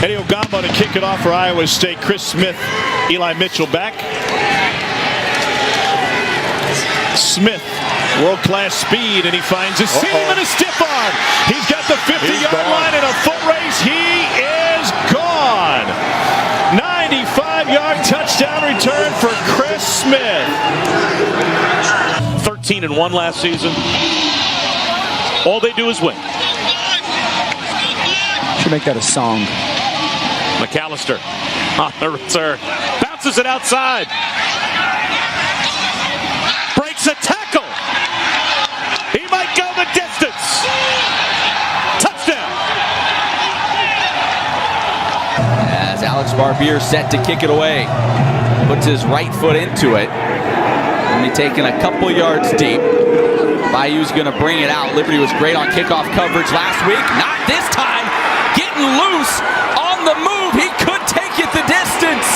Eddie Ogamba to kick it off for Iowa State. Chris Smith, Eli Mitchell back. Smith, world-class speed, and he finds a seam and a stiff arm. He's got the 50-yard line in a foot race. He is gone. 95-yard touchdown return for Chris Smith. 13-1 last season. All they do is win. Should make that a song. McAllister on the return. Bounces it outside. Breaks a tackle. He might go the distance. Touchdown. As Alex Barbier set to kick it away. Puts his right foot into it. Only taking a couple yards deep. Bayou's going to bring it out. Liberty was great on kickoff coverage last week. Not this time. Getting loose on the move. He could take it the distance.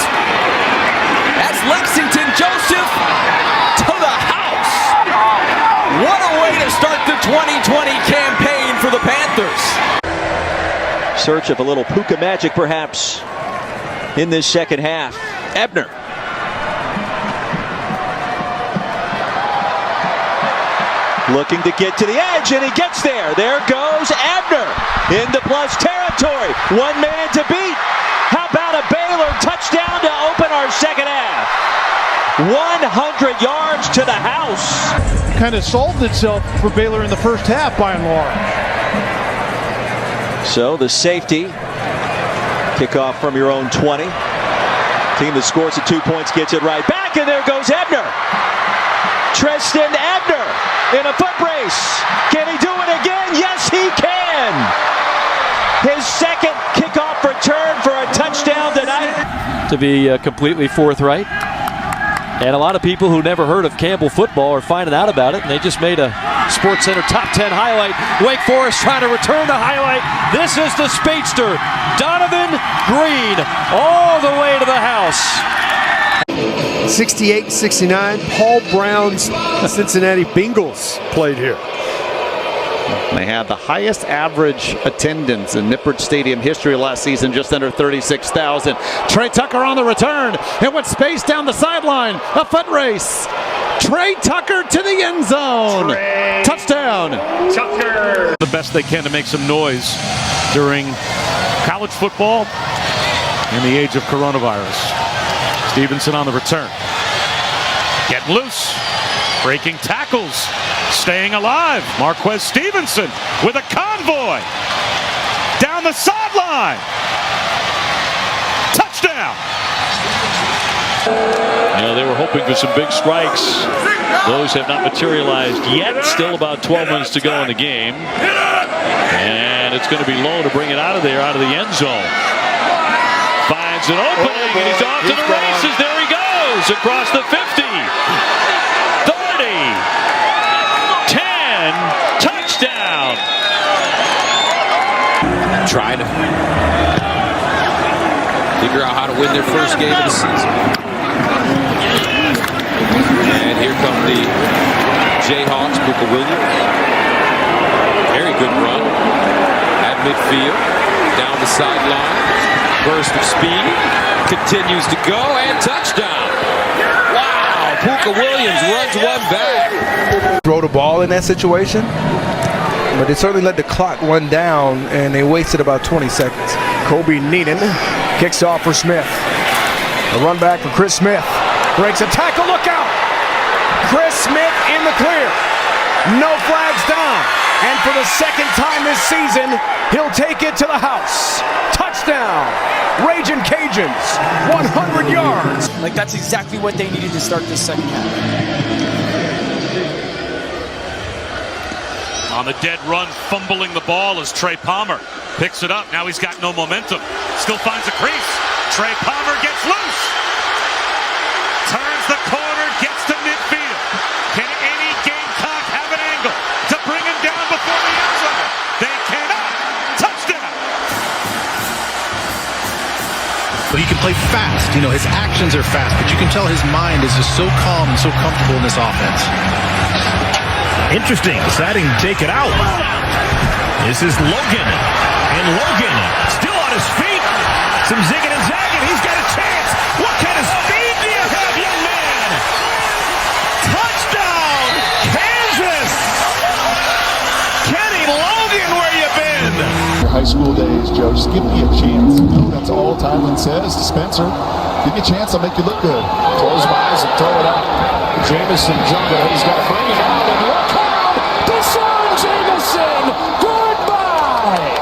That's Lexington Joseph to the house. What a way to start the 2020 campaign for the Panthers. Search of a little Puka magic perhaps in this second half. Ebner. Looking to get to the edge, and he gets there. There goes Abner into plus territory. One man to beat. How about a Baylor touchdown to open our second half? 100 yards to the house. Kind of solved itself for Baylor in the first half by and large. So the safety. Kickoff from your own 20. Team that scores the 2 points gets it right back, and there goes Ebner. Tristan Ebner in a foot race. Can he do it again? Yes, he can. His second kickoff return for a touchdown tonight. To be completely forthright. And a lot of people who never heard of Campbell football are finding out about it, and they just made a SportsCenter top 10 highlight. Wake Forest trying to return the highlight. This is the speedster, Donovan Green, all the way to the house. 68-69, Paul Brown's Cincinnati Bengals played here. They had the highest average attendance in Nippert Stadium history last season, just under 36,000. Trey Tucker on the return, and with space down the sideline, a foot race. Trey Tucker to the end zone. Touchdown. Tucker. The best they can to make some noise during college football in the age of coronavirus. Stevenson on the return. Getting loose. Breaking tackles. Staying alive. Marquez Stevenson with a convoy. Down the sideline. Touchdown. You know, they were hoping for some big strikes. Those have not materialized yet. Still about 12 minutes to go in the game. And it's going to be Lowe to bring it out of there, out of the end zone. Finds an opening, and he's off to the races. There he goes, across the 50. 30. 10. Touchdown. Trying to figure out how to win their first game of the season. And here come the Jayhawks, Puka Williams. Very good run at midfield, down the sideline. Burst of speed, continues to go, and touchdown. Wow, Puka Williams runs one back. Throw the ball in that situation, but they certainly let the clock run down, and they wasted about 20 seconds. Kobe Neenan kicks off for Smith. A run back for Chris Smith. Breaks a tackle, look out! Chris Smith in the clear. No flags down. And for the second time this season, he'll take it to the house. Touchdown. Ragin' Cajuns, 100 yards. Like, that's exactly what they needed to start this second half. On the dead run, fumbling the ball is Trey Palmer. Picks it up. Now he's got no momentum. Still finds a crease. Trey Palmer gets loose. Turns the corner, gets to midfield. Can any Gamecock have an angle to bring him down before the end zone? They cannot. Touchdown. But he can play fast. You know, his actions are fast, but you can tell his mind is just so calm and so comfortable in this offense. Interesting, deciding to take it out. This is Logan. And Logan still on his feet. school days, Joe. Just give me a chance. You know, that's all Tylen says to Spencer. Give me a chance, I'll make you look good. Close my eyes and throw it out. Jamison Jungle, he's got to bring it out. And look out! Deshaun Jamison, goodbye!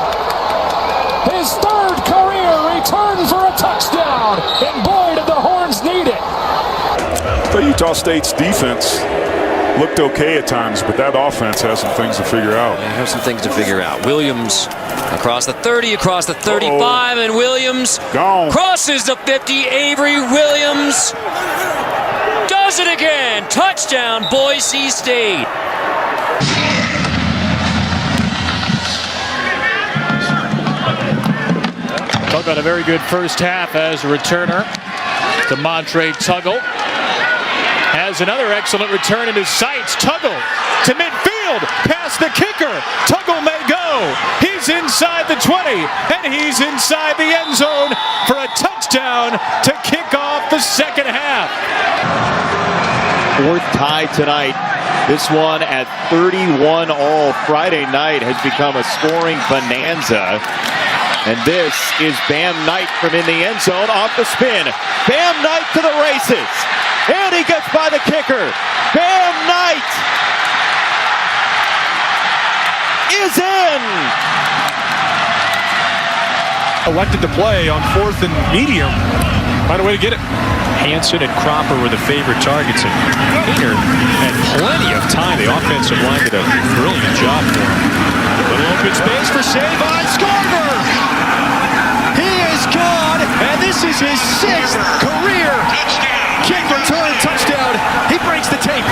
His third career return for a touchdown. And boy, did the Horns need it. The Utah State's defense looked okay at times, but that offense has some things to figure out. They have some things to figure out. Williams across the 30, across the 35, and Williams gone. Crosses the 50. Avery Williams does it again. Touchdown, Boise State. Tuggle had a very good first half as a returner. DeMontre Tuggle has another excellent return in his sights. Tuggle to midfield, past the kicker. Tuggle may go. He's inside the 20, and he's inside the end zone for a touchdown to kick off the second half. Fourth tie tonight. This one at 31 all. Friday night has become a scoring bonanza. And this is Bam Knight from in the end zone off the spin. Bam Knight to the races. And he gets by the kicker. Bam Knight is in. Elected to play on 4th and medium. Find a way to get it. Hansen and Cropper were the favorite targets, and Painter had plenty of time. The offensive line did a brilliant job for him. Little open space for Savon. Scarver! He is gone, and this is his 6th career kick return touchdown. He breaks the tape.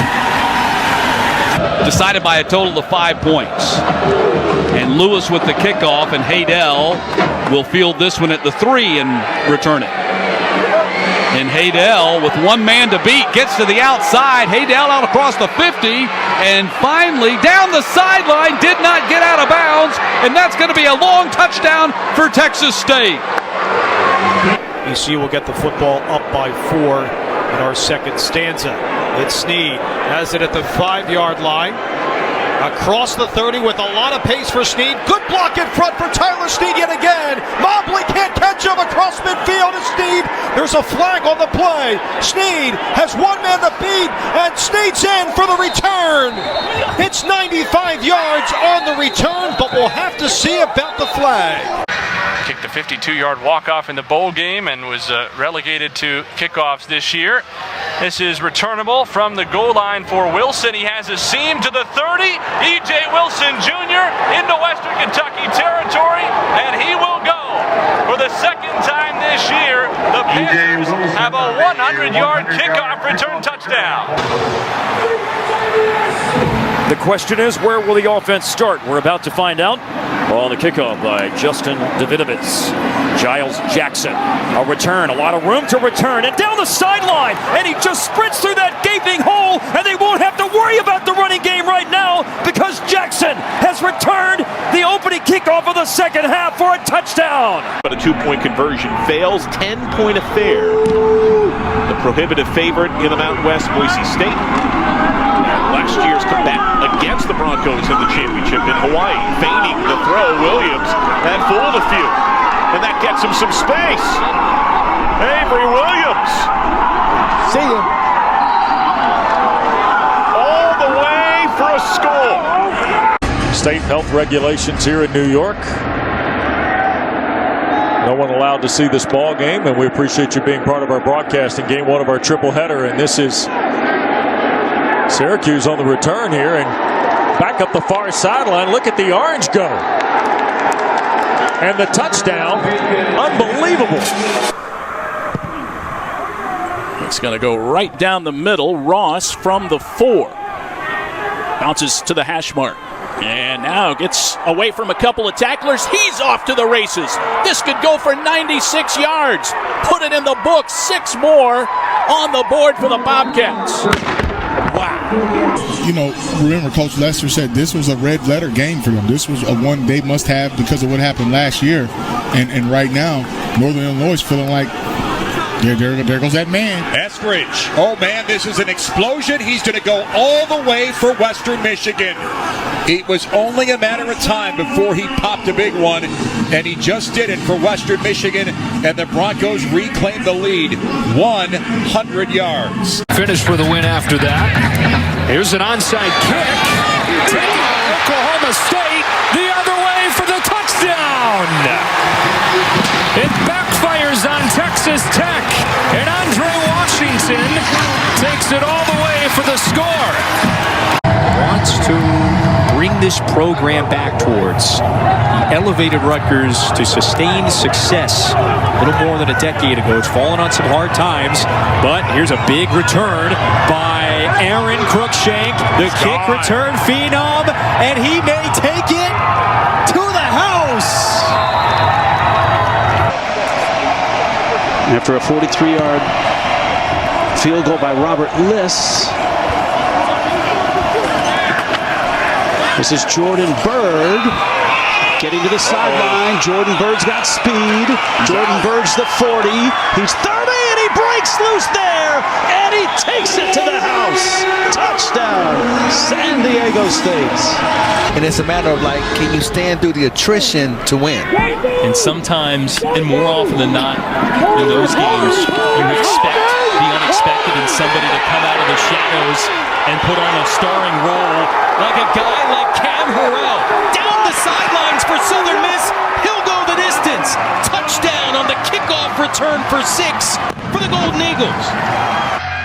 Decided by a total of 5 points. And Lewis with the kickoff, and Haydell will field this one at the 3 and return it. And Haydell, with one man to beat, gets to the outside. Haydell out across the 50, and finally down the sideline, did not get out of bounds, and that's going to be a long touchdown for Texas State. ECU will get the football up by 4 in our second stanza. It's Snead, has it at the 5-yard line. Across the 30 with a lot of pace for Snead. Good block in front for Tyler Snead yet again. Mobley can't catch him across midfield. And Snead, there's a flag on the play. Snead has one man to beat, and Snead's in for the return. It's 95 yards on the return, but we'll have to see about the flag. Kicked a 52-yard walk-off in the bowl game and was relegated to kickoffs this year. This is returnable from the goal line for Wilson. He has a seam to the 30. E.J. Wilson Jr. into Western Kentucky territory, and he will go. For the second time this year, the Panthers have a 100-yard kickoff return touchdown. The question is, where will the offense start? We're about to find out. On the kickoff by Justin Davidovitz. Giles Jackson. A return, a lot of room to return, and down the sideline, and he just sprints through that gaping hole, and they won't have to worry about the running game right now because Jackson has returned the opening kickoff of the second half for a touchdown. But a 2-point conversion fails. 10-point affair. The prohibitive favorite in the Mountain West, Boise State. Last year's comeback against the Broncos in the championship in Hawaii. Feigning the throw, Williams had fooled a few, and that gets him some space. Avery Williams. See ya. All the way for a score. State health regulations here in New York. No one allowed to see this ball game, and we appreciate you being part of our broadcast in game 1 of our triple header. And this is Syracuse on the return here, and back up the far sideline. Look at the orange go. And the touchdown. Unbelievable. It's going to go right down the middle. Ross from the 4. Bounces to the hash mark. And now gets away from a couple of tacklers. He's off to the races. This could go for 96 yards. Put it in the book. 6 more on the board for the Bobcats. Wow. You know, remember Coach Lester said this was a red letter game for them. This was a one they must have because of what happened last year. And right now, Northern Illinois is feeling like There goes that man. Eskridge. Oh, man, this is an explosion. He's going to go all the way for Western Michigan. It was only a matter of time before he popped a big one, and he just did it for Western Michigan, and the Broncos reclaim the lead, 100 yards. Finish for the win after that. Here's an onside kick. Oklahoma State the other way for the touchdown. It backfires on Texas Tech, and Andre Washington takes it all the way for the score. Wants to bring this program back towards the elevated Rutgers to sustained success a little more than a decade ago. It's fallen on some hard times, but here's a big return by Aaron Cruikshank, the kick return phenom, and he may take it to the house. After a 43-yard field goal by Robert Liss. This is Jordan Bird getting to the sideline. Jordan Bird's got speed. Jordan Bird's the 40. He's 30 and he breaks loose there. And he takes it to the house. Touchdown, San Diego State. And it's a matter of like, can you stand through the attrition to win? And sometimes, and more often than not, in those games, you expect the unexpected and somebody to come out of the shadows and put on a starring role like a guy like Cam Harrell. Down the sidelines for Southern Miss. He'll go the distance. Touchdown on the kickoff return for 6 for the Golden Eagles.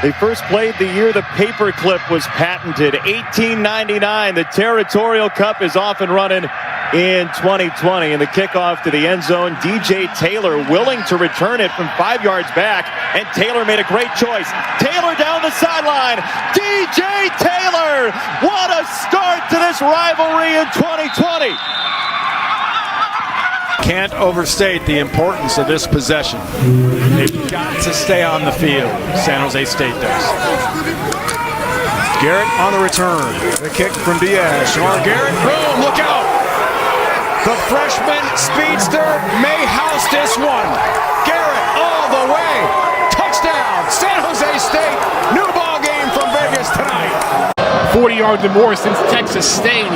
They first played the year the paperclip was patented, 1899. The Territorial Cup is off and running in 2020. And the kickoff to the end zone, DJ Taylor willing to return it from 5 yards back. And Taylor made a great choice. Taylor down the sideline. DJ Taylor! What a start to this rivalry in 2020. Can't overstate the importance of this possession. They've got to stay on the field. San Jose State does. Garrett on the return. The kick from Diaz. Sean Garrett, boom, look out. The freshman speedster may house this one. Garrett all the way. Touchdown, San Jose State. New ball game from Vegas tonight. 40 yards or more since Texas State.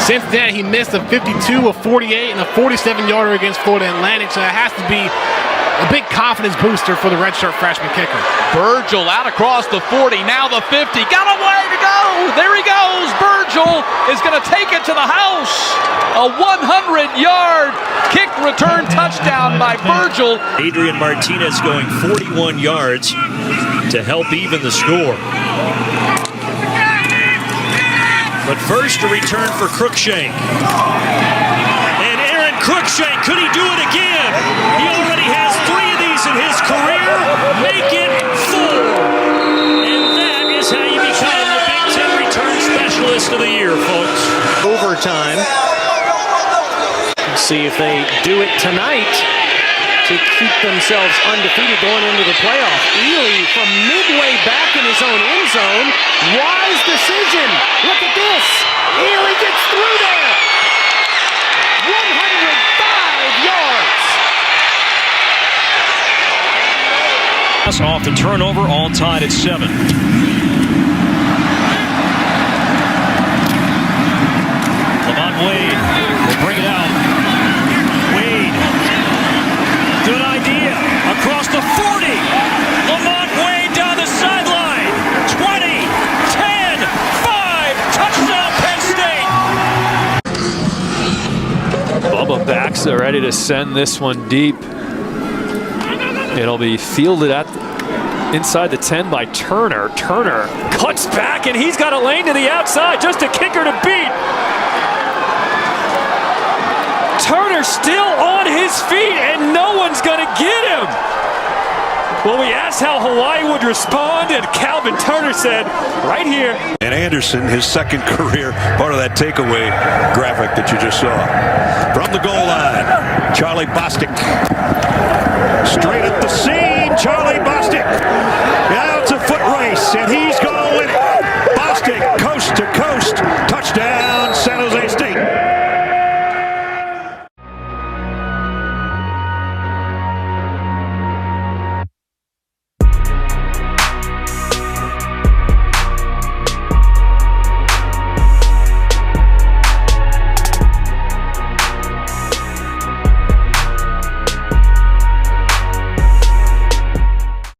Since then, he missed a 52, a 48, and a 47-yarder against Florida Atlantic, so it has to be a big confidence booster for the redshirt freshman kicker. Virgil out across the 40, now the 50. Got a way to go! There he goes! Virgil is going to take it to the house! A 100-yard kick return touchdown by Virgil. Adrian Martinez going 41 yards to help even the score. But first, a return for Cruikshank. And Aaron Cruikshank, could he do it again? He already has 3 of these in his career. Make it 4. And that is how you become the Big Ten return specialist of the year, folks. Overtime. Let's see if they do it tonight to keep themselves undefeated going into the playoff. Ely from midway back in his own end zone. Wise decision. Look at this. Ely gets through there. 105 yards. Off the turnover, all tied at 7. Lamont Wade will bring it out. Wade. Good idea. Across the 40. Lamont Wade down the sideline. 20, 10, 5. Touchdown, Penn State. Bubba backs are ready to send this one deep. It'll be fielded at inside the 10 by Turner. Turner cuts back, and he's got a lane to the outside. Just a kicker to beat. Turner still on his feet, and no one's going to get him. Well, we asked how Hawaii would respond, and Calvin Turner said, right here. And Anderson, his second career, part of that takeaway graphic that you just saw. From the goal line, Charlie Bostic.